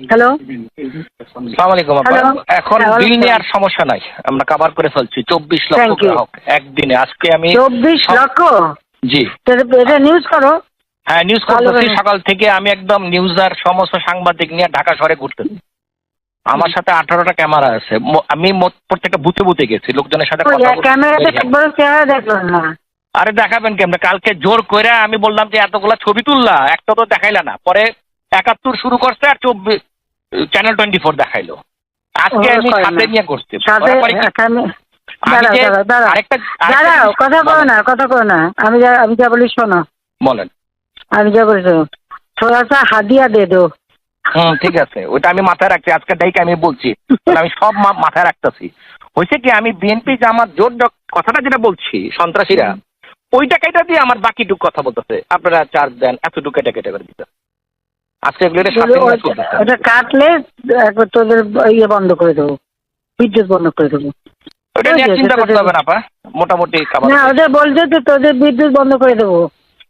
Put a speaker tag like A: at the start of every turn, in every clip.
A: Hello,
B: আসসালামু আলাইকুম আপা।
A: হ্যালো।
B: এখন
A: হ্যাঁ,
B: বিল
A: ওয়ালাইকুম
B: নিয়ে আর সমস্যা নাই, আমরা কভার করে ফেলছি 24 লক্ষ
A: Thank you.
B: গ্রাহক একদিনে। আজকে আমি
A: 24 লক্ষ?
B: জি
A: এটা নিউজ করো।
B: হ্যাঁ নিউজ
A: ভালো
B: করতেছি।
A: করে।
B: সকাল থেকে আমি একদম নিউজার সমস্ত সাংবাদিক নিয়ে ঢাকা শহরে ঘুরতেছি। আমার সাথে 18টা ক্যামেরা আছে। আমি প্রত্যেকটা বুথে বুথে গেছি, লোকজনের সাথে কথা বলছি।
A: ক্যামেরাতে একবার চেহারা দেখলাম না।
B: আরে দেখাবেন কেমনে? কালকে জোর করে আমি বললাম যে এতগুলা ছবি তুললা, একটা তো দেখাইলা না। পরে 71 শুরু করছে আর 24 চ্যানেল 24 দেখাইলো। আজকে আমি সাথে নিয়ে করছি।
A: দাঁড়াও, কথা করো না। আমি যা বলি শোনো।
B: বলেন।
A: আমি যা বলি শোনো, থোড়া সা হাদিয়া দে দো।
B: ঠিক আছে, ওইটা আমি মাথায় রাখছি। আজকে ডাইকে আমি বলছি, আমি সব মাথায় রাখতেছি। হয়েছে কি, আমি বিএনপি জামাত জোট কথাটা যেটা বলছি, সন্ত্রাসীরা ওই টাকাটা দিয়ে আমার বাকিটুকু কথা বলতেছে, আপনারা চার্জ দেন, এতটুকু এটা কেটে করে দিতে। আজকে
A: ওটা কাটলে একবার তোদের ইয়ে বন্ধ করে দেবো, বিদ্যুৎ বন্ধ করে দেবো।
B: ওটা নিয়ে চিন্তা করতে হবে না আপা, মোটামুটি
A: না, ওদের বলছে যে তোদের বিদ্যুৎ বন্ধ করে দেবো।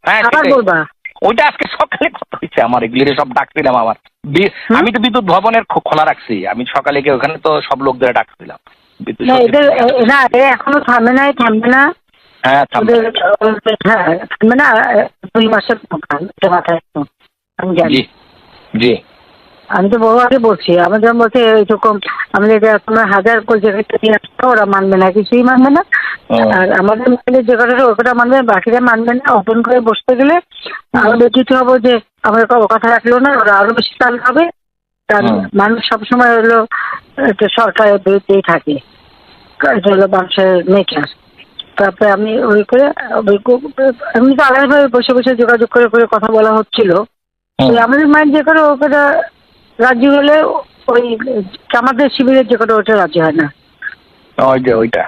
B: হ্যাঁ
A: আবার বলবা?
B: ওইটা আজকে সকালে কথা হয়েছে আমার, এগুলি সব ডাকছিলাম আমার। আমি তো বিদ্যুৎ ভবনের খোলা রাখছি, আমি সকালে গিয়ে ওখানে তো সব লোকদের ডাকছিলাম।
A: না, এখনো থামবে না।
B: হ্যাঁ
A: থামবে না। 2 মাসের মাথায় আমি জানি।
B: জি
A: আমি তো বহু আগে বলছি, আমি যখন বলছি এইরকম আমি তোমার 1000 কোটি নিয়ে আসতো, ওরা মানবে না, কিছুই মানবে না। আর আমাদের যে কথাটা ওটা মানবে, বাকিরা মানবে না। ওপেন করে বসতে গেলে আরো ব্যতীত হবো যে আমরা কথা রাখলো না, ওরা আরো বেশি চাল হবে। কারণ মানুষ সবসময় হলো সরকারের বিরুদ্ধেই থাকে, এটা হলো মানুষের নেচার। তারপরে আমি ওই করে এমনি তো আলাদাভাবে বসে বসে যোগাযোগ করে কথা বলা হচ্ছিল। আমাদের মাইন্ড যে করে ওটা রাজি হলে, ওই আমাদের শিবিরের যে করে ওটা রাজি হয় না।
B: ওইটা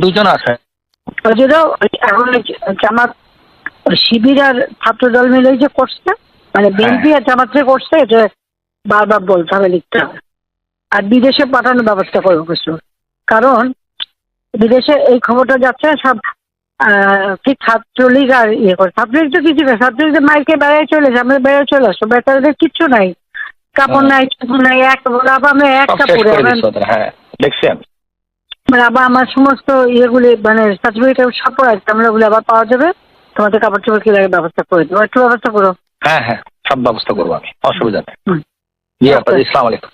B: দুজন আছে।
A: এখন জামাত শিবির আর ছাত্র দল মিলে যে করছে, মানে বিএনপি আর জামাত যে করছে, এটা বারবার বলতে হবে, লিখতে হবে। আর বিদেশে পাঠানোর ব্যবস্থা করবো কিছু, কারণ বিদেশে এই খবরটা যাচ্ছে সব ঠিক ছাত্রলীগ আর ইয়ে করে। ছাত্রলীগ তো কিছু না, ছাত্রলীগের মাইকে বেড়ায় চলেছে, আমরা বেড়ায় চলে আসবো। বেচারাদের কিচ্ছু নাই, কাপড় নাই, কিছু নাই, আমরা এক কাপড়ে মানে আবার আমার সমস্ত ইয়েগুলি মানে সার্টিফিকেট সব আছে, আমরা ওগুলো আবার পাওয়া যাবে। তোমাদের কাপড় চোপড় কি লাগে ব্যবস্থা করে দেবো, একটু ব্যবস্থা করো।
B: হ্যাঁ সব ব্যবস্থা করবো আমি, অসুবিধা নেই। জি আপা, আসসালামু আলাইকুম।